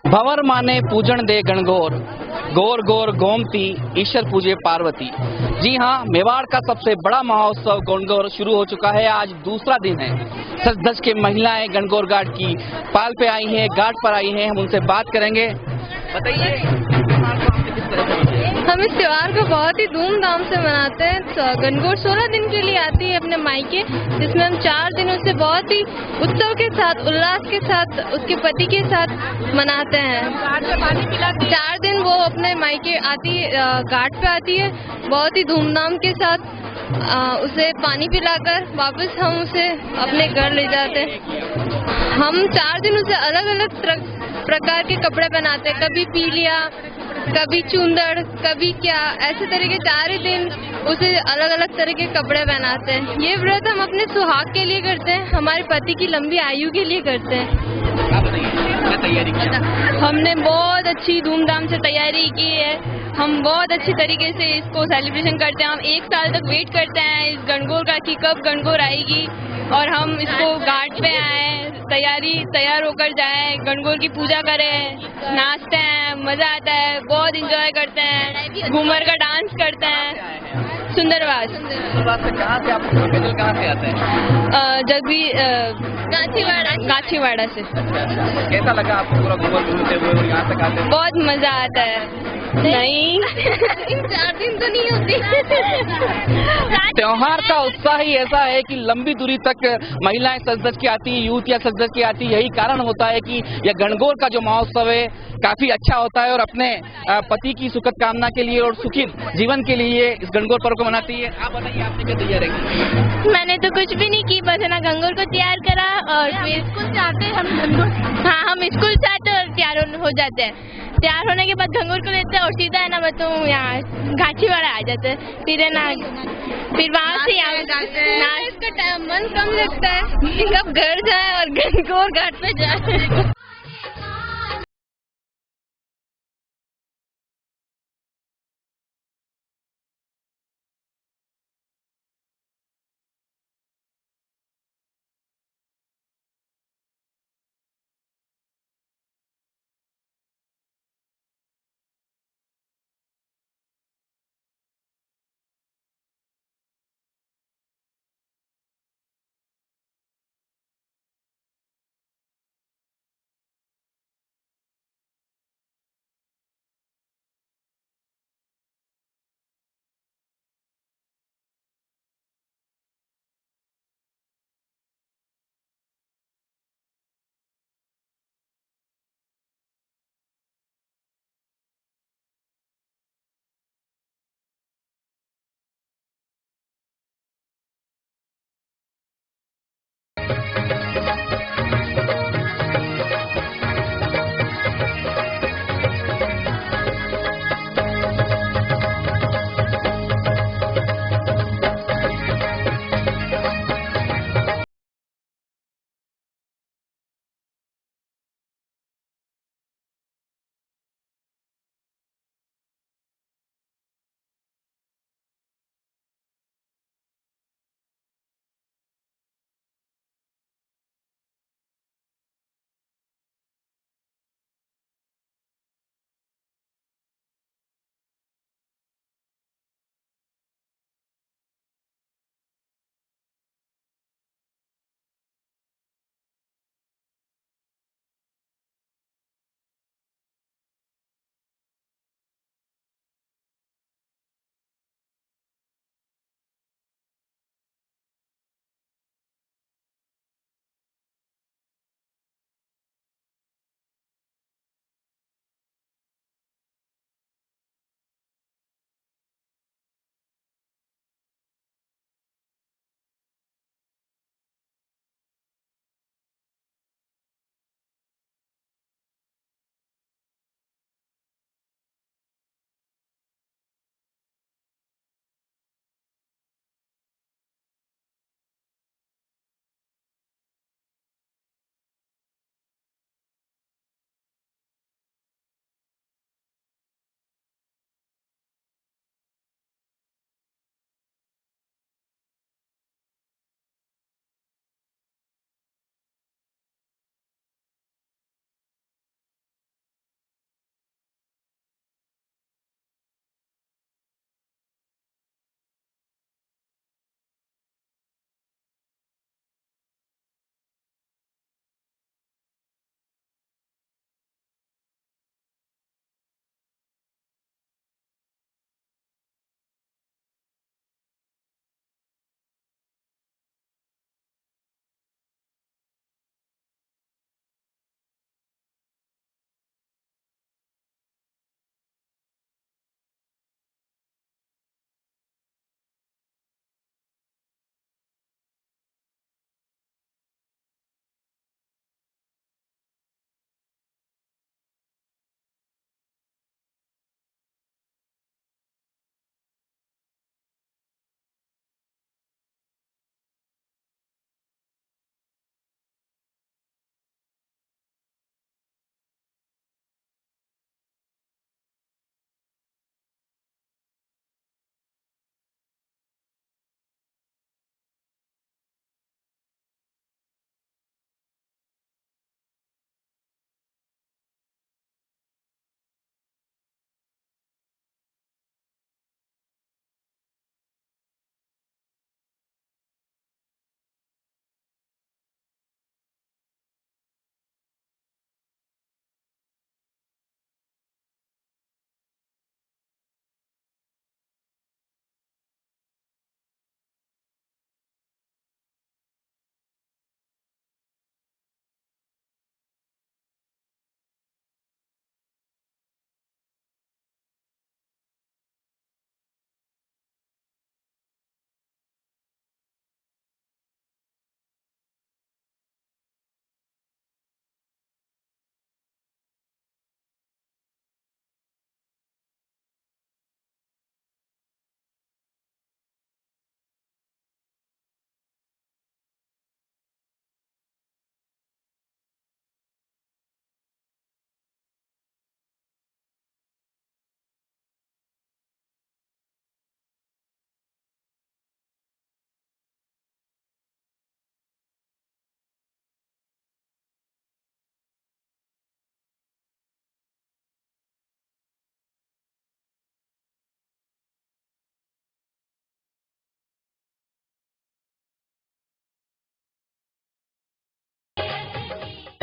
भंवर माने पूजन दे गणगौर, गौर गौर गोमती ईश्वर पूजे पार्वती। जी हाँ, मेवाड़ का सबसे बड़ा महोत्सव गणगौर शुरू हो चुका है। आज दूसरा दिन है। सज धज के महिलाएं गणगौर घाट की पाल पे आई हैं, घाट पर आई हैं। हम उनसे बात करेंगे। बताइए, हम इस त्योहार को बहुत ही धूमधाम से मनाते हैं। गणगौर 16 दिन के लिए आती है अपने मायके, जिसमें हम 4 दिनों से बहुत ही उत्सव के साथ, उल्लास के साथ, उसके पति के साथ मनाते हैं। 4 दिन वो अपने मायके आती है, घाट पे आती है, बहुत ही धूमधाम के साथ उसे पानी पिलाकर वापस हम उसे अपने घर ले जाते हैं। हम 4 दिन उसे अलग अलग प्रकार के कपड़े पहनाते हैं, कभी पीलिया, कभी चुंदड़, कभी क्या, ऐसे तरह के 4 ही दिन उसे अलग अलग तरह के कपड़े पहनाते हैं। ये व्रत हम अपने सुहाग के लिए करते हैं, हमारे पति की लंबी आयु के लिए करते हैं। क्या तैयारी की? हमने बहुत अच्छी धूमधाम से तैयारी की है। हम बहुत अच्छी तरीके से इसको सेलिब्रेशन करते हैं। हम 1 साल तक वेट करते हैं इस गणगौर का कि कब गणगौर आएगी और हम इसको घाट पे आए, तैयार होकर जाए, गणगौर की पूजा करें, नाचते हैं, मजा आता है, बहुत इंजॉय करते हैं, घूमर का डांस करते हैं। सुंदरवास से कहाँ से आपको पैदल कहाँ से आता है? जगवी गाछीवाड़ा से। कैसा लगा आपको पूरा घूमर घूमते हुए और यहाँ तक आते हुए? बहुत मजा आता है। नहीं 4 दिन तो नहीं होती। त्योहार का उत्साह ही ऐसा है कि लंबी दूरी तक महिलाएं सज धज के आती, यूथ या सज धज के आती। यही कारण होता है कि यह गणगौर का जो महोत्सव है काफी अच्छा होता है और अपने पति की सुखद कामना के लिए और सुखी जीवन के लिए इस गणगौर पर्व को मनाती है। आप बताइए, आपने क्या तैयारी की? मैंने तो कुछ भी नहीं की, बस ना गणगौर को तैयार करा और फिर स्कूल से आते हैं हम। हाँ, हम स्कूल से आते हैं और तैयार हो जाते हैं। तैयार होने के बाद गणगौर को लेते हैं और सीधा है ना बताऊँ यहाँ गाछीवाड़ा आ जाते हैं। फिर है ना, फिर वहाँ से यहाँ इसका मन कम लगता है कि कब घर जाए और गणगौर घाट पे जाए।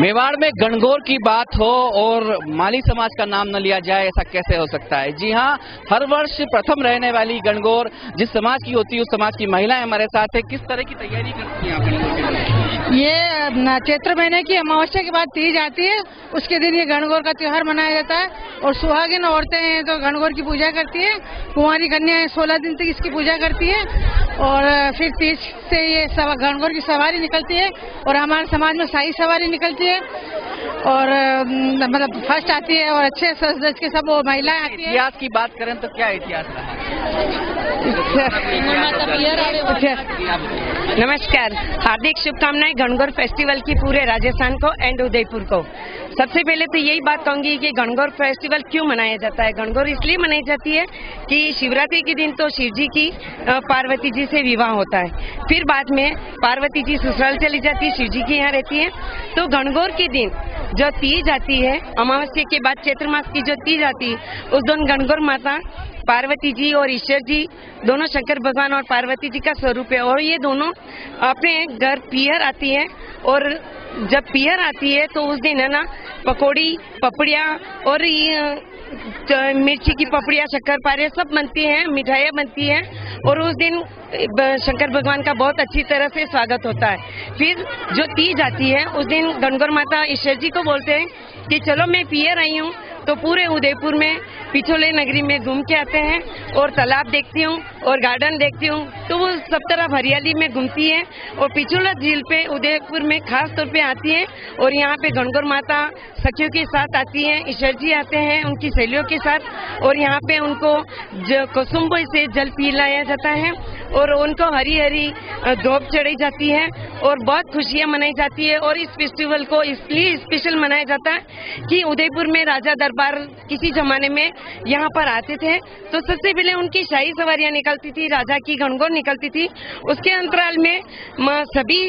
मेवाड़ में गणगौर की बात हो और माली समाज का नाम न लिया जाए, ऐसा कैसे हो सकता है। जी हाँ, हर वर्ष प्रथम रहने वाली गणगौर जिस समाज की होती है उस समाज की महिलाएं हमारे साथ है। किस तरह की तैयारी करती हैं आप गणगौर के लिए? ये चैत्र महीने की अमावस्या के बाद तीज आती है, उसके दिन ये गणगौर का त्योहार मनाया जाता है। और सुहागिन औरतें हैं तो गणगौर की पूजा करती है। कुंवारी कन्याएं 16 दिन तक इसकी पूजा करती है और फिर तीज से ये गणगौर की सवारी निकलती है और हमारे समाज में शाही सवारी निकलती है और मतलब फर्स्ट आती है और अच्छे सज धज के सब वो महिलाएं आती है। इतिहास की बात करें तो क्या इतिहास रहा है? नमस्कार, हार्दिक शुभकामनाएं गणगौर फेस्टिवल की पूरे राजस्थान को एंड उदयपुर को। सबसे पहले तो यही बात कहूंगी कि गणगौर फेस्टिवल क्यों मनाया जाता है। गणगौर इसलिए मनाई जाती है कि शिवरात्रि के दिन तो शिव जी की पार्वती जी से विवाह होता है, फिर बाद में पार्वती जी ससुराल चली जाती है, शिव जी की यहाँ रहती है। तो गणगौर के दिन जो तीज आती है, अमावस्या के बाद चैत्र मास की जो तीज आती है, उस दिन गणगौर माता पार्वती जी और ईश्वर जी दोनों शंकर भगवान और पार्वती जी का स्वरूप है और ये दोनों अपने घर पियर आती है। और जब पियर आती है तो उस दिन है ना पकौड़ी पपड़िया और ये मिर्ची की पपड़िया शक्कर पारे सब बनती हैं, मिठाइयाँ बनती हैं और उस दिन शंकर भगवान का बहुत अच्छी तरह से स्वागत होता है। फिर जो तीज आती है उस दिन गणगौर माता ईश्वर जी को बोलते हैं कि चलो मैं पियर आई हूँ, तो पूरे उदयपुर में पिछोले नगरी में घूम के आते हैं और तालाब देखती हूँ और गार्डन देखती हूँ। तो वो सब तरफ हरियाली में घूमती है और पिछोला झील पे उदयपुर में खास तौर पे आती है और यहाँ पे गणगौर माता सखियों के साथ आती हैं, ईश्वर जी आते हैं उनकी सहेलियों के साथ और यहाँ पे उनको कुसुम्ब से जल पिलाया जाता है और उनको हरी हरी धूप चढ़ाई जाती है और बहुत खुशियाँ मनाई जाती है। और इस फेस्टिवल को इसलिए स्पेशल मनाया जाता है कि उदयपुर में राजा दरबार किसी जमाने में यहाँ पर आते थे तो सबसे पहले उनकी शाही सवारियाँ निकलती थी, राजा की गणगौर निकलती थी। उसके अंतराल में सभी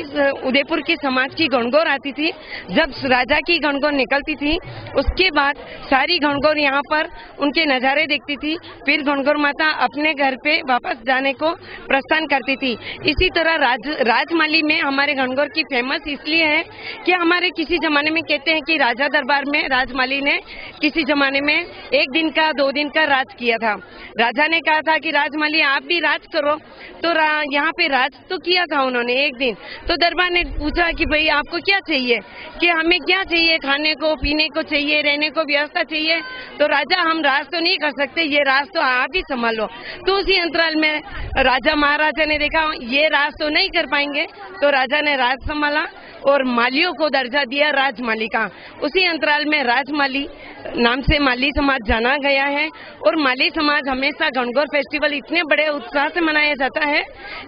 उदयपुर के समाज की गणगौर आती थी। जब राजा की गणगौर निकलती थी उसके बाद सारी गणगौर यहाँ पर उनके नज़ारे देखती थी, फिर गणगौर माता अपने घर पे वापस जाने को प्रस्थान करती थी। इसी तरह राजमाली में हमारे गणगौर की फेमस इसलिए है कि हमारे किसी जमाने में कहते हैं कि राजा दरबार में राजमाली ने किसी जमाने में 1 दिन का 2 दिन का राज किया था। राजा ने कहा था कि राजमाली आप भी राज करो, तो यहाँ पे राज तो किया था उन्होंने 1 दिन। तो दरबार ने पूछा कि भाई आपको क्या चाहिए, कि हमें क्या चाहिए, खाने को पीने को चाहिए, रहने को व्यवस्था चाहिए। तो राजा हम राज तो नहीं कर सकते, ये राज तो आप ही संभालो। तो उसी अंतराल में राजा महाराजा ने देखा ये राज तो नहीं कर पाएंगे, तो राजा ने राज संभाला और मालियों को दर्जा दिया राजमाली का। उसी अंतराल में राजमाली नाम से माली समाज जाना गया है और माली समाज हमेशा गणगौर फेस्टिवल इतने बड़े उत्साह से मनाया जाता है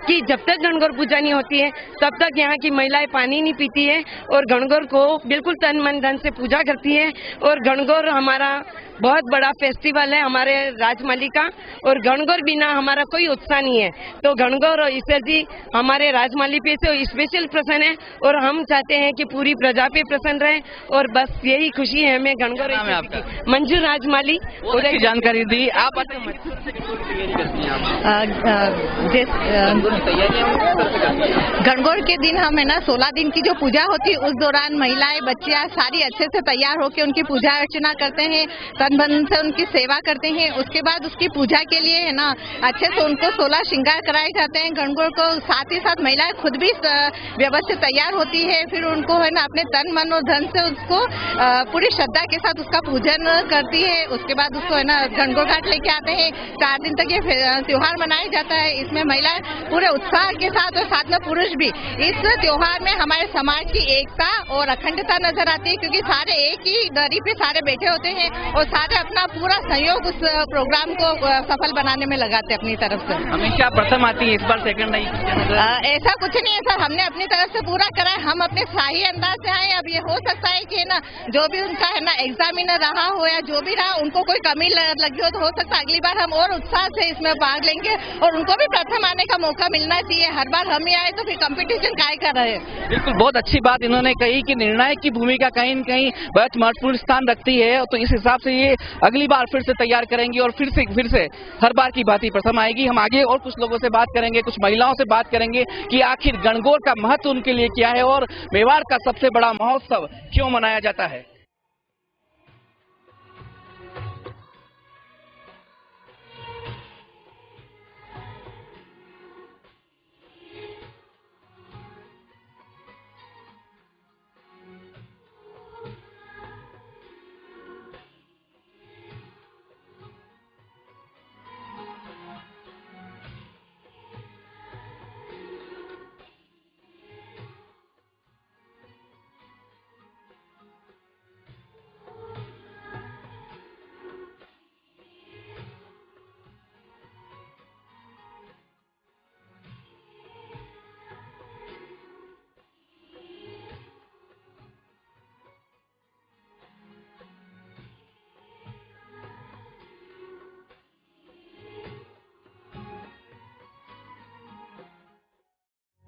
कि जब तक गणगौर पूजा नहीं होती है तब तक यहाँ की महिलाएं पानी नहीं पीती है और गणगौर को बिल्कुल तन मन धन से पूजा करती है। और गणगौर हमारा बहुत बड़ा फेस्टिवल है हमारे राजमाली का और गणगौर बिना हमारा कोई उत्साह नहीं है। तो गणगौर और ईश्वर जी हमारे राजमाली पे से स्पेशल प्रसन्न है और हम चाहते हैं कि पूरी प्रजा पे प्रसन्न रहे और बस यही खुशी है हमें गणगौर की। मंजू राजमाली उदय जानकारी दी। आप गणगौर के दिन हम है ना 16 दिन की जो पूजा होती है उस दौरान महिलाएं बच्चियां सारी अच्छे से तैयार होकर उनकी पूजा अर्चना करते हैं, तन मन से उनकी सेवा करते हैं। उसके बाद उसकी पूजा के लिए है ना अच्छे से उनको 16 श्रृंगार कराए जाते हैं गणगौर को। साथ ही साथ महिलाएं खुद भी व्यवस्थित तैयार होती है, फिर उनको है ना अपने तन मन और धन से उसको पूरी श्रद्धा के साथ उसका पूजन करती है। उसके बाद उसको है ना गणगौर घाट लेके आते हैं। 4 दिन तक ये त्योहार मनाया जाता है। इसमें महिलाएं पूरे उत्साह के साथ और साथ में पुरुष भी इस त्योहार में हमारे समाज की एकता और अखंडता नजर आती है, क्योंकि सारे एक ही दरी पे सारे बैठे होते हैं और सारे अपना पूरा सहयोग उस प्रोग्राम को सफल बनाने में लगाते हैं अपनी तरफ से। हमेशा प्रथम आती है, इस बार सेकंड आई? ऐसा कुछ नहीं है सर, हमने अपनी तरफ से पूरा करा है। हम अपने शाही अंदाज से आए। अब ये हो सकता है कि ना जो भी उनका है ना एग्जामिनर रहा हो या जो भी रहा उनको कोई कमी लगी हो तो हो सकता है अगली बार हम और उत्साह से इसमें भाग लेंगे और उनको भी प्रथम आने का मौका मिलना चाहिए। हर बार हम ही आए तो फिर कंपटीशन काय कर रहे हैं। बिल्कुल, बहुत अच्छी बात इन्होंने कही कि निर्णायक की भूमिका कहीं न कहीं बहुत महत्वपूर्ण स्थान रखती है। तो इस हिसाब से ये लिए अगली बार फिर से तैयार करेंगी और फिर से हर बार की बात ही प्रथम आएगी। हम आगे और कुछ लोगों से बात करेंगे, कुछ महिलाओं से बात करेंगे कि आखिर गणगौर का महत्व उनके लिए क्या है और मेवाड़ का सबसे बड़ा महोत्सव क्यों मनाया जाता है।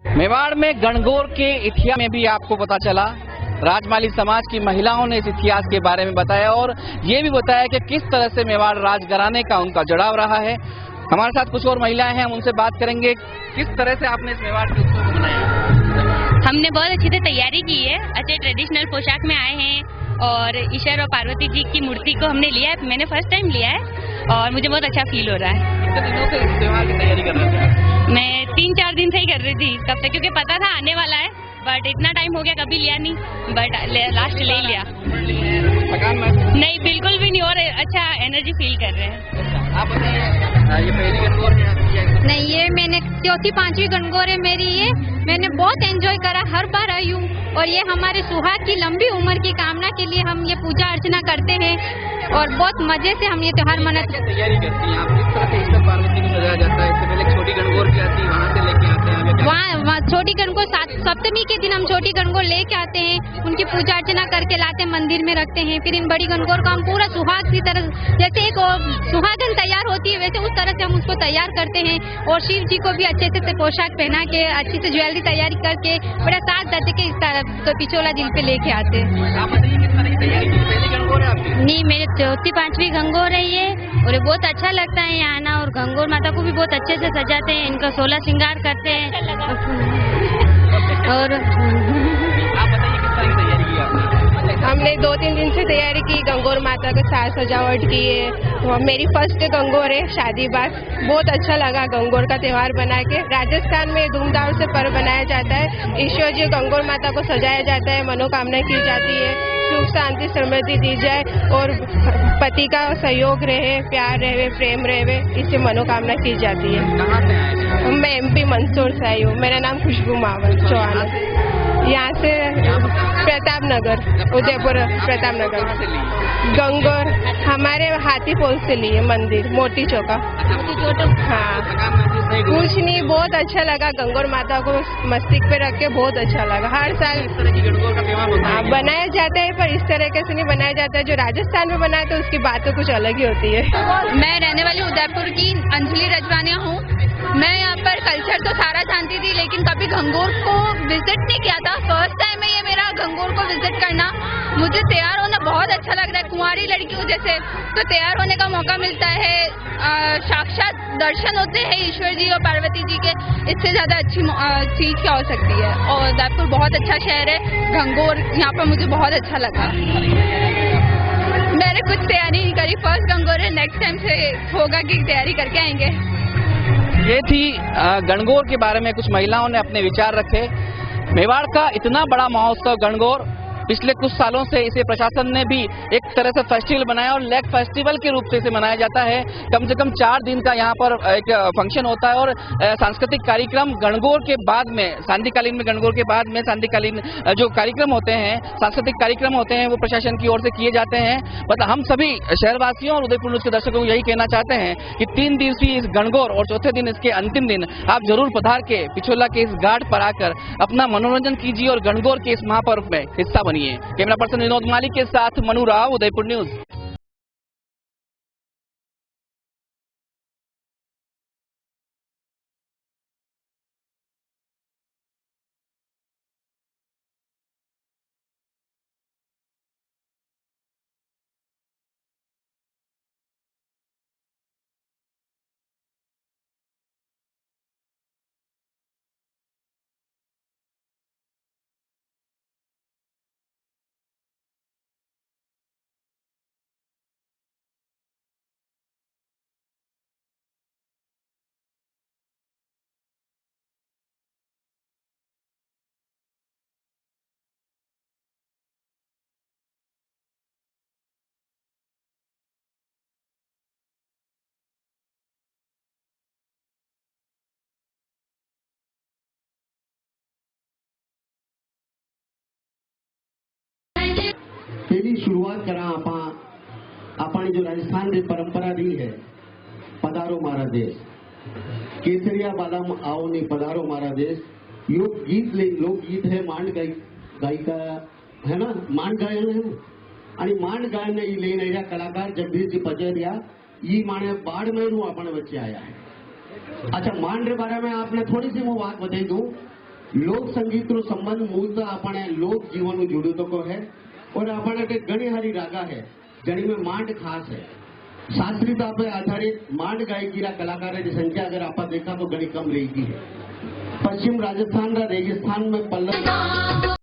मेवाड़ में गणगौर के इतिहास में भी आपको पता चला। राजमाली समाज की महिलाओं ने इस इतिहास के बारे में बताया और ये भी बताया कि किस तरह से मेवाड़ राजघराने का उनका जुड़ाव रहा है। हमारे साथ कुछ और महिलाएं हैं, हम उनसे बात करेंगे किस तरह से आपने इस मेवाड़ के उत्सव को मनाया। हमने बहुत अच्छी से तैयारी की है, अच्छे ट्रेडिशनल पोशाक में आए हैं और ईश्वर और पार्वती जी की मूर्ति को हमने लिया है। मैंने फर्स्ट टाइम लिया है और मुझे बहुत अच्छा फील हो रहा है। कितने दिनों से इस त्योहार की तैयारी कर रहे थे? मैं 3-4 दिन से ही कर रही थी तब तक, क्योंकि पता था आने वाला है, बट इतना टाइम हो गया कभी लिया नहीं, बट लास्ट ले लिया। थकान महसूस नहीं, बिल्कुल भी नहीं, और अच्छा एनर्जी फील कर रहे हैं। आप बताइए, ये पहली गणगौर है आपकी? नहीं, ये मैंने 4-5वीं गणगौर है मेरी। ये मैंने बहुत एंजॉय करा, हर बार आई हूँ और ये हमारे सुहाग की लंबी उम्र की कामना के लिए हम ये पूजा अर्चना करते हैं और बहुत मजे से हम ये त्योहार मनाते हैं। तैयारी करती हैं आप, किस तरह से ईश्वर पार्वती को सजाया जाता है? इससे पहले छोटी गणगौर की आती है, वहाँ से लेके आते हैं वहाँ छोटी गणगौर सप्तमी के दिन हम छोटी गणगौर लेके आते हैं, उनकी पूजा अर्चना करके लाते हैं, मंदिर में रखते हैं। फिर इन बड़ी गणगौर को हम पूरा सुहाग की तरह, जैसे एक सुहागन तैयार होती है वैसे उस तरह से हम उसको तैयार करते हैं और शिव जी को भी अच्छे से पोशाक पहना के अच्छी से ज्वेलरी तैयारी करके बड़ा साथ जाते के इस तरह तो पिछोला जिल पे लेके आते हैं। आप बताइए किस तरह की तैयारी की? पहली गणगौर है आपकी? नहीं, मेरे 4-5वीं गणगौर है ये और ये बहुत अच्छा लगता है यहाँ आना, और गणगौर माता को भी बहुत अच्छे से सजाते हैं, इनका 16 श्रृंगार करते हैं। और आप बताइए किस तरह की तैयारी की आपने? हमने 2-3 दिन से तैयारी की, गणगौर माता का साज सजावट की है। तो मेरी फर्स्ट गणगौर है शादी बाद, बहुत अच्छा लगा गणगौर का त्योहार बना के। राजस्थान में धूमधाम से पर्व बनाया जाता है, ईश्वर जी गणगौर माता को सजाया जाता है, मनोकामना की जाती है, सुख शांति समृद्धि दी जाए और पति का सहयोग रहे, प्यार रहे, प्रेम रहे, इससे मनोकामना की जाती है। कहाँ से आए थे? मैं MP मंदसौर से आई हूँ, मेरा नाम खुशबू मावल चौहान है। यहाँ से प्रताप नगर, उदयपुर प्रताप नगर। गणगौर हमारे हाथी पोल से लिए मंदिर, मोती चौका। हाँ, कुछ नहीं, बहुत अच्छा लगा। गणगौर माता को मस्तिष्क पे रख के बहुत अच्छा लगा। हर साल इस तरह की गणगौर का त्योहार होता है? बनाया जाता है, पर इस तरीके से नहीं बनाया जाता है। जो राजस्थान में बनाया तो उसकी बात तो कुछ अलग ही होती है। मैं रहने वाली उदयपुर की अंजलि रजवानिया हूँ। मैं यहाँ पर कल्चर तो सारा जानती थी, लेकिन कभी गणगौर को विजिट नहीं किया था। फर्स्ट टाइम है ये मेरा गणगौर को विजिट करना। मुझे तैयार होना बहुत अच्छा लग रहा है। कुंवारी लड़कियों जैसे तो तैयार होने का मौका मिलता है, साक्षात दर्शन होते हैं ईश्वर जी और पार्वती जी के। इससे ज्यादा अच्छी चीज क्या हो सकती है। और उदयपुर बहुत अच्छा शहर है, गणगौर यहाँ पर मुझे बहुत अच्छा लगा। मैंने कुछ तैयारी नहीं करी, फर्स्ट गणगौर है, नेक्स्ट टाइम से होगा कि तैयारी करके आएंगे। ये थी गणगौर के बारे में कुछ महिलाओं ने अपने विचार रखे। मेवाड़ का इतना बड़ा महोत्सव गणगौर, पिछले कुछ सालों से इसे प्रशासन ने भी एक तरह से फेस्टिवल बनाया और लेक फेस्टिवल के रूप से इसे मनाया जाता है। कम से कम 4 दिन का यहाँ पर एक फंक्शन होता है और सांस्कृतिक कार्यक्रम गणगौर के बाद में, सांध्यकालीन में, गणगौर के बाद में सांध्यकालीन जो कार्यक्रम होते हैं, सांस्कृतिक कार्यक्रम होते हैं, वो प्रशासन की ओर से किए जाते हैं। मतलब हम सभी शहरवासियों और उदयपुर न्यूज के दर्शकों को यही कहना चाहते हैं कि 3 दिवसीय इस गणगौर और चौथे दिन, इसके अंतिम दिन, आप जरूर पधार के पिछोला के इस घाट पर आकर अपना मनोरंजन कीजिए और गणगौर के इस महापर्व में हिस्सा बनिए। कैमरा पर्सन विनोद मालिक के साथ मनु राव, उदयपुर न्यूज। शुरुआत करा अपनी जो राजस्थान की परंपरा रही है, पधारो मारा देश, केसरिया बादाम आओ नहीं पधारो मारा देश, यो गीत लोकगीत है, मांड गायिका है ना, मांड गायन है आणि मांड गायन लेने आया कलाकार जगदीश जी पचेरिया ये माने बाड़मेर अपने बच्चे आया है। अच्छा, मांड के बारे में आपने थोड़ी सी मैं बात बताई दूं। लोक संगीत रो संबंध मूलतः अपने लोक जीवन जुड़ू तो को है और अपने के घनी हारी रागा है जनी में मांड खास है। शास्त्रीयता पे आधारित मांड गायकी कलाकारों की संख्या अगर आप देखा तो घनी कम रहेगी है। पश्चिम राजस्थान रेगिस्तान में पल्लव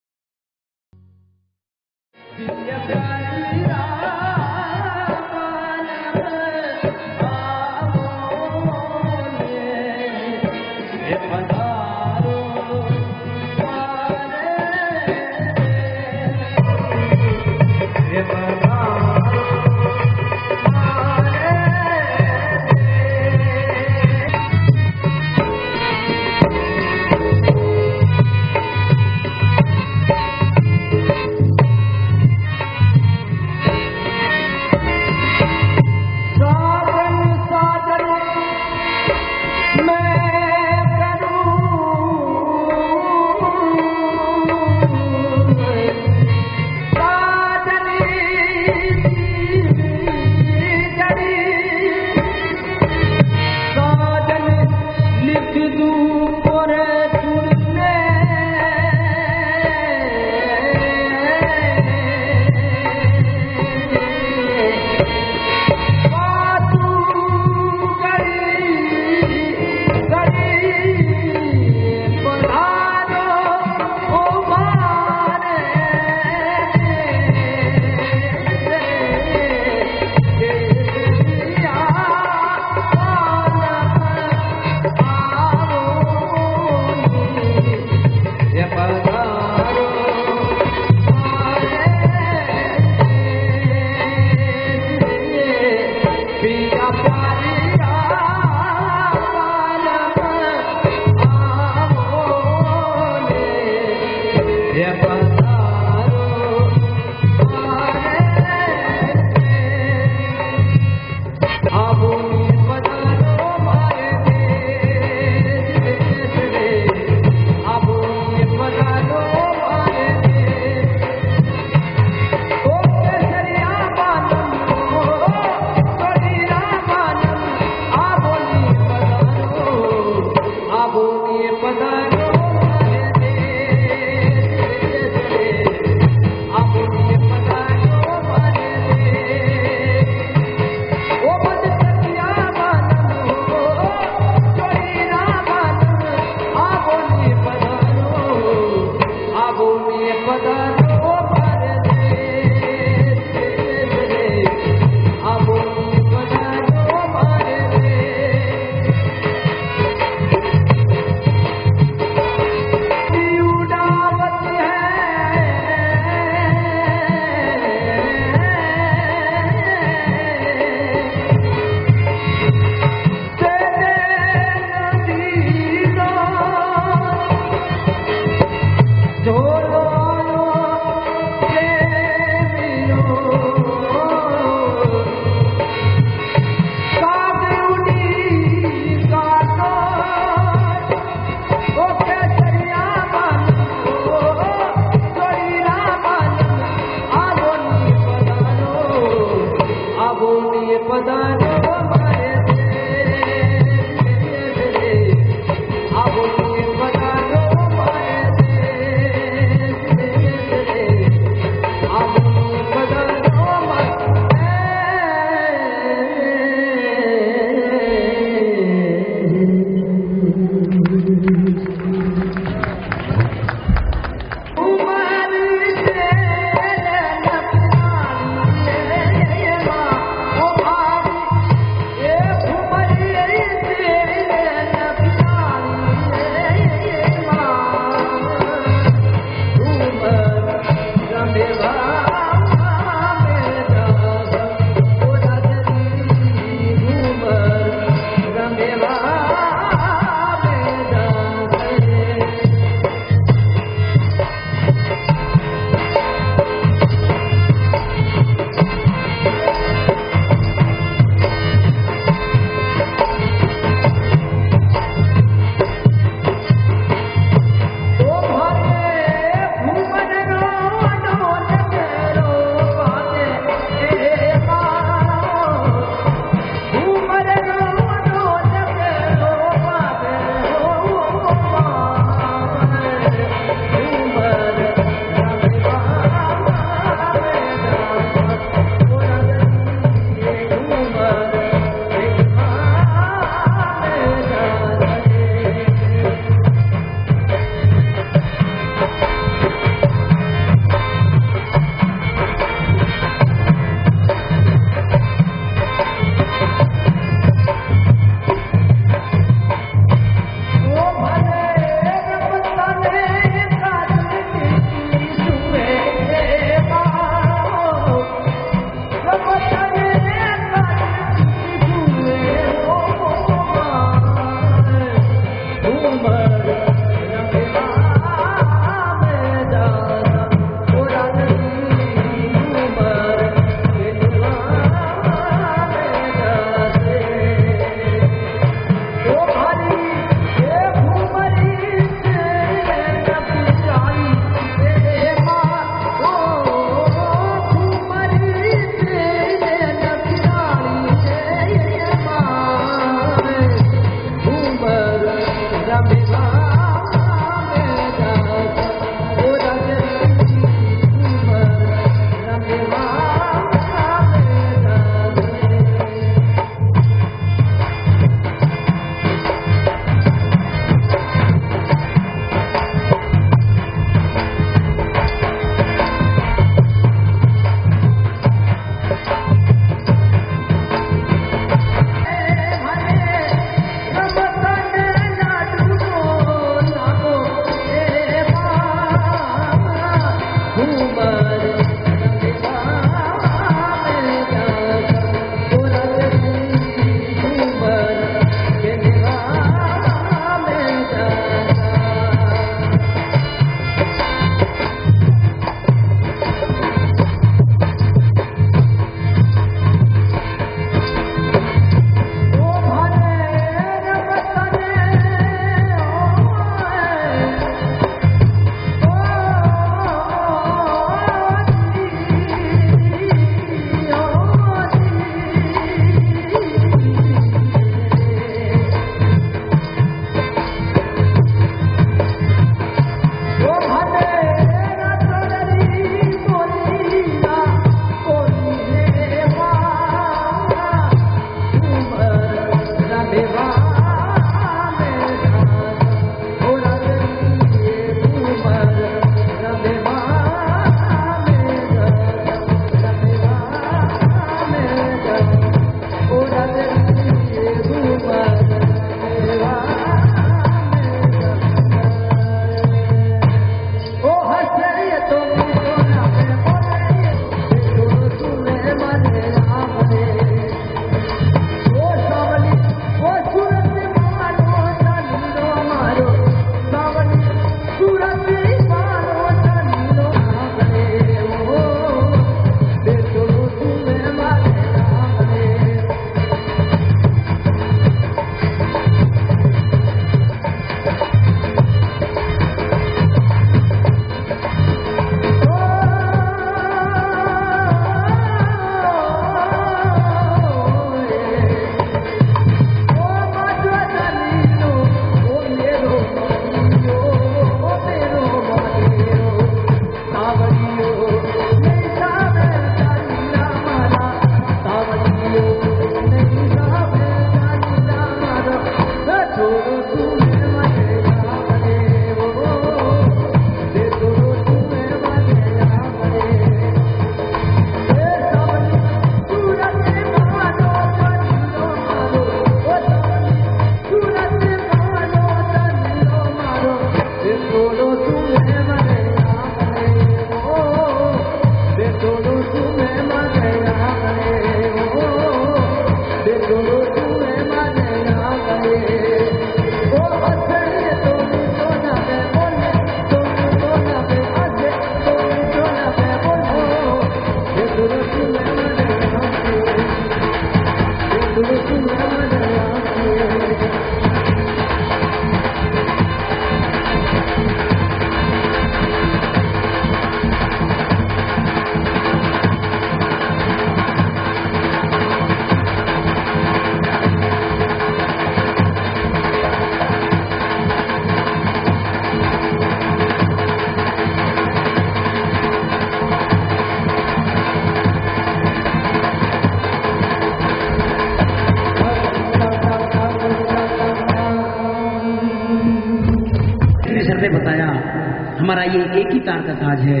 ये एक ही तार का ताज है।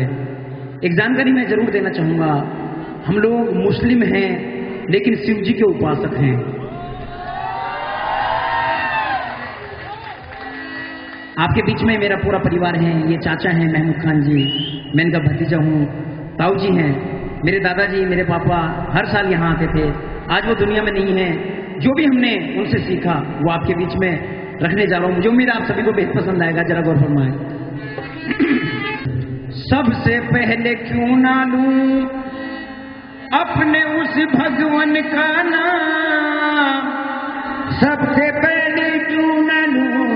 एक जानकारी मैं जरूर देना चाहूंगा, हम लोग मुस्लिम हैं लेकिन शिव जी के उपासक हैं। आपके बीच में मेरा पूरा परिवार है। ये चाचा हैं महमूद खान जी, मैं इनका भतीजा हूँ। ताऊ जी हैं, मेरे दादाजी, मेरे पापा हर साल यहाँ आते थे। आज वो दुनिया में नहीं है। जो भी हमने उनसे सीखा वो आपके बीच में रखने जा रहा हूँ। मुझे उम्मीद है आप सभी को बेहद पसंद आएगा। जरा गौर फरमाएं। सबसे पहले क्यों ना लूं अपने उस भगवान का नाम, सबसे पहले क्यों ना लूं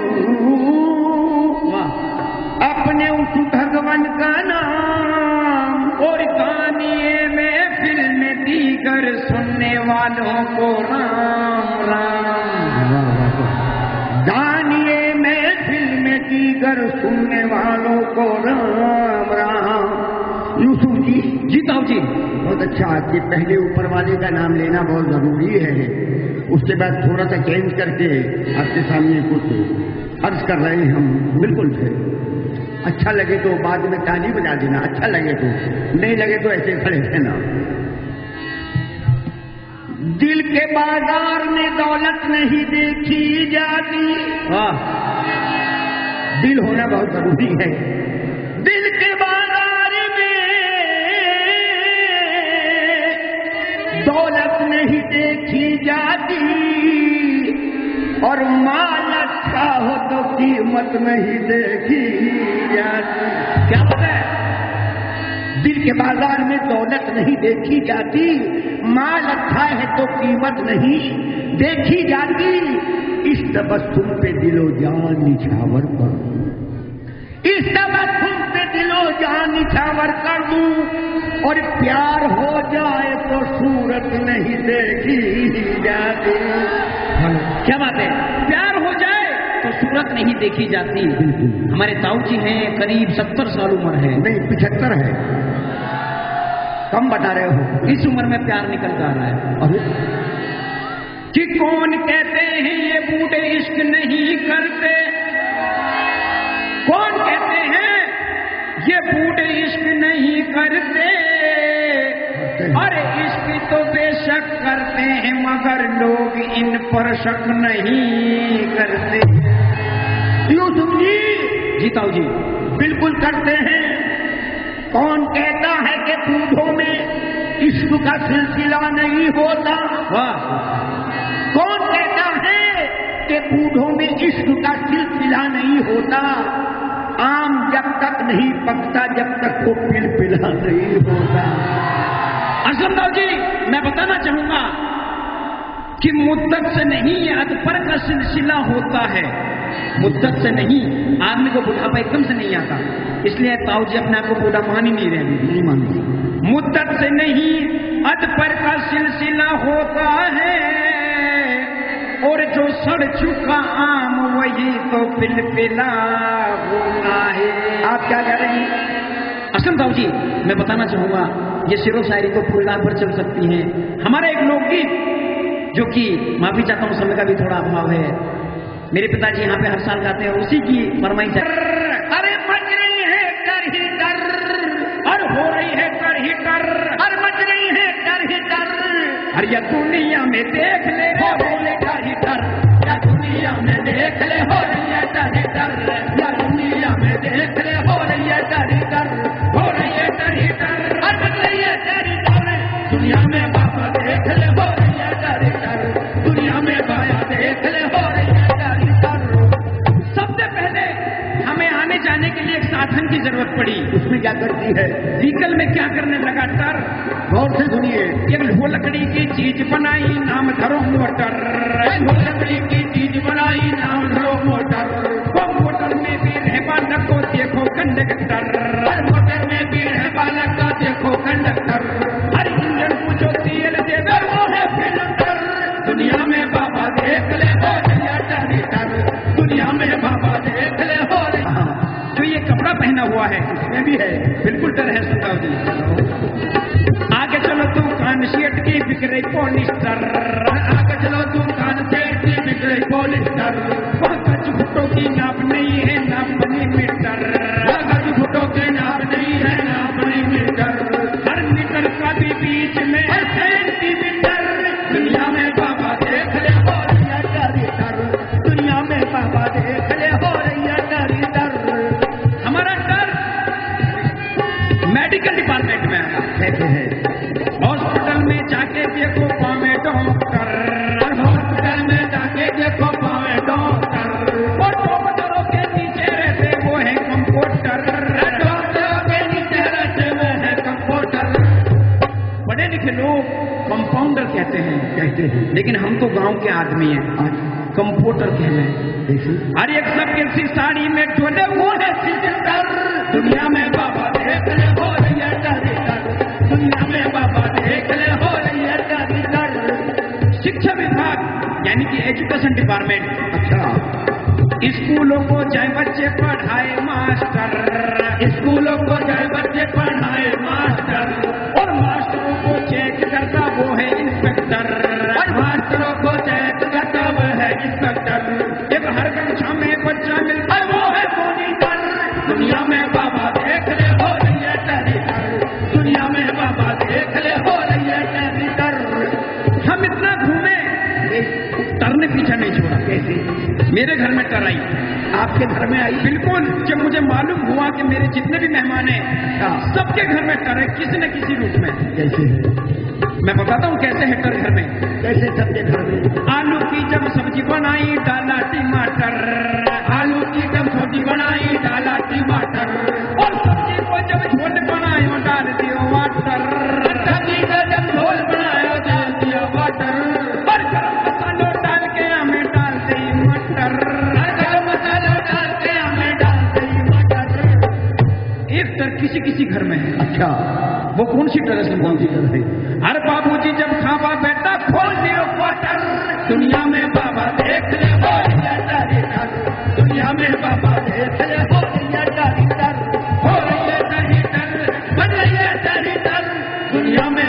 अपने उस भगवान का नाम, और गानिए में फिल्म दीगर सुनने वालों को राम राम, गानिए में फिल्म दीगर सुनने वालों को राम राम। यूसुफ जी ताऊ जी, बहुत अच्छा कि पहले ऊपर वाले का नाम लेना बहुत जरूरी है। उसके बाद थोड़ा सा चेंज करके आपके सामने कुछ अर्ज कर रहे हैं हम। बिल्कुल है, अच्छा लगे तो बाद में ताली बजा देना, अच्छा लगे तो, नहीं लगे तो ऐसे खड़े रहना। दिल के बाजार में दौलत नहीं देखी जाती। दिल होना बहुत जरूरी है। दिल के बाजार में दौलत नहीं देखी जाती, और माल अच्छा हो तो कीमत नहीं देखी जाती। क्या बात है? दिल के बाजार में दौलत नहीं देखी जाती, माल अच्छा है तो कीमत नहीं देखी जाती। इस तबस्सुम पे दिलो जान निछावर कर दूं, इस तबस्सुम पे दिलो जान निछावर कर दूं, और प्यार हो जाए तो सूरत नहीं देखी जाती। क्या बात है? प्यार हो जाए तो सूरत नहीं देखी जाती। हमारे ताऊ जी हैं, करीब 70 साल उम्र है। नहीं, 75 है। कम बता रहे हो। इस उम्र में प्यार निकल जा रहा है। कि कौन कहते हैं ये बूढ़े इश्क नहीं करते, कौन कहते हैं ये बूढ़े इश्क नहीं करते, अरे इश्क तो बेशक करते हैं मगर लोग इन पर शक नहीं करते। यूसुफ जी ताऊ जी, बिल्कुल करते हैं। कौन कहता है कि बूढ़ों में इश्क का सिलसिला नहीं होता? कौन कहता है कि बूढ़ों में इश्क का सिलसिला नहीं होता? आम जब तक नहीं पकता जब तक वो पिलपिला नहीं होता। असलम ताऊ जी, मैं बताना चाहूंगा कि मुद्दत से नहीं ये अदपर का सिलसिला होता है। मुद्दत से नहीं, आदमी को बुढ़ापा एकदम से नहीं आता, इसलिए ताऊ जी अपने आप को बूढ़ा मान ही नहीं रहे, नहीं मान रहे। मुद्दत से नहीं अदपर का सिलसिला होता है, और जो सड़ चुका आम वही तो पिलपिला होना है। आप क्या कह रहे हैं? असलम ताऊ जी, मैं बताना चाहूंगा ये शेरो शायरी तो पूरी रात भर चल सकती है। हमारा एक लोकगीत जो कि माफी चाहता हूँ समय का भी थोड़ा अभाव है, मेरे पिताजी यहाँ पे हर साल गाते हैं, उसी की फरमाइश है। अरे मच रही है कर ही कर, और हो रही है कर ही कर, और मच रही है कर ही कर, अरे या दुनिया में देख ले हो रही है कर ही कर, या दुनिया में देख ले हो रही है कर ही कर, या दुनिया में देख ले हो रही है कर ही कर, हो रही है कर ही कर, और मच रही है कर ही कर, दुनिया में बाबा देख ले हो रही है कर ही कर, दुनिया में बाया देख ले हो रही है। सबसे पहले हमें आने जाने के लिए एक साधन की जरूरत पड़ी। उसमें क्या करती है? व्हीकल में क्या करने लगा? टर। गौर से सुनिए। एक लकड़ी की चीज बनाई, नाम धरो मोटर। लकड़ी की चीज बनाई, नाम धरो मोटर। वो मोटर में भी रह बालक को देखो कंडक्टर, मोटर में भी रह बालक का देखो कंडक्टर, हर इंजन को जो तेल देवे वो है फिल्टर। दुनिया में बाबा देख ले हो दुनिया में बाबा देख ले हो रही। जो ये कपड़ा पहना हुआ है इसमें भी है, बिल्कुल डर है सुताव जी। आगे चलो दुकान सेठ की बिक्री पॉलिस्टर, आगे चलो दुकान सेठ की बिक्री पॉलिस्टर, वहाँ गज घुटों की नाप नहीं है, नाप बनी मीटर, गज घुटों से लोग कंपाउंडर कहते हैं, लेकिन हम तो गांव के आदमी हैं, कंपोटर कह रहे हैं। अरे एक सब कैसी साड़ी में डोले वो है सिलेंडर, दुनिया में बाबा देख ले हो रही है डर, दुनिया में बाबा देख ले हो रही है डर। शिक्षा विभाग यानी कि एजुकेशन डिपार्टमेंट, अच्छा, स्कूलों को जाए बच्चे पढ़ाए मास्टर, स्कूलों को जाए बच्चे पढ़ाए मास्टर, और मास्टरों को चेक करता वो है इंस्पेक्टर, और मास्टरों को चेक करता वो है इंस्पेक्टर। एक हर कक्षा में बच्चा मिलता है वो है मॉनिटर, दुनिया में बाबा देख ले हो रही है टेरिटर, दुनिया में बाबा देख ले हो रही है टेरिटर। हम इतना घूमे, टरने पीछे नहीं छोड़ा। कैसे? मेरे घर में टर आई, आपके घर में आई? बिल्कुल। जब मुझे मालूम हुआ कि मेरे जितने भी मेहमान हैं सबके घर में टर है किसी न किसी रूप में। कैसे? मैं बताता हूँ कैसे है टर घर में। कैसे सबके घर में? आलू की जब सब्जी बनाई डाला टमाटर, आलू की जब सब्जी बनाई डाला टमाटर, और सब्जी को जब झोल बनाया डाल दिया वाटर, सब्जी का जब झोल बनाया डाल दिया वाटर, और गरम मसाला डाल के हमें डाल दी मटर, गरम मसाला डाल के हमें डाल दी मटर। एक टर किसी किसी घर में है। अच्छा, वो कौन सी टर है? कौन सी टर है? अरे बाबूजी जब खावा बेटा खोल दियो क्वार्टर, दुनिया में बाबा देख ले हो रही है टेरिटर, दुनिया में बाबा देख ले हो रही है टेरिटर, हो रही है टेरिटर, बन रही है टेरिटर, दुनिया में